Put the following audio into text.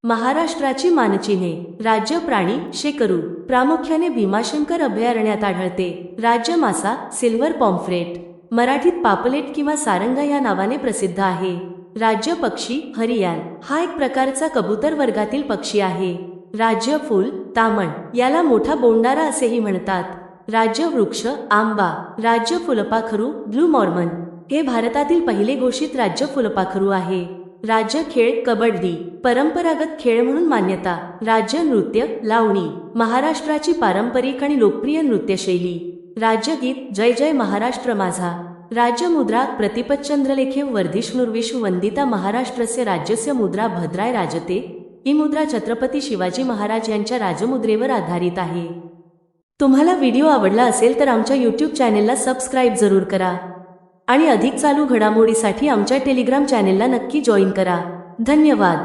महाराष्ट्राची मानचिन्हे. राज्य प्राणी शेकरू, प्रामुख्याने भीमाशंकर अभयारण्यात आढळते. राज्य मासा सिल्व्हर पॉम्फ्रेट, मराठीत पापलेट किंवा सारंगा या नावाने प्रसिद्ध आहे. राज्य पक्षी हरियाल, हा एक प्रकारचा कबूतर वर्गातील पक्षी आहे. राज्य फूल तामण, याला मोठा बोंडारा असेही म्हणतात. राज्य वृक्ष आंबा. राज्य फुलपाखरू ब्लू मॉर्मन, हे भारतातील पहिले घोषित राज्य फुलपाखरू आहे. राज्य खेळ कबड्डी, परंपरागत खेळ म्हणून मान्यता. राज्य नृत्य लावणी, महाराष्ट्राची पारंपरिक आणि लोकप्रिय नृत्यशैली. राज्य गीत जय जय महाराष्ट्र माझा. राज्य मुद्रा प्रतिपच्चंद्रलेखे वर्धिष्णुर्विश्व वंदिता महाराष्ट्रस्य राज्यस्य मुद्रा भद्राय राजते. ही मुद्रा छत्रपती शिवाजी महाराज यांच्या राजमुद्रेवर आधारित आहे. तुम्हाला व्हिडिओ आवडला असेल तर आमच्या यूट्यूब चॅनेलला सबस्क्राईब जरूर करा आणि अधिक चालू घडामोडीसाठी आमच्या टेलिग्राम चॅनेलला नक्की जॉईन करा. धन्यवाद.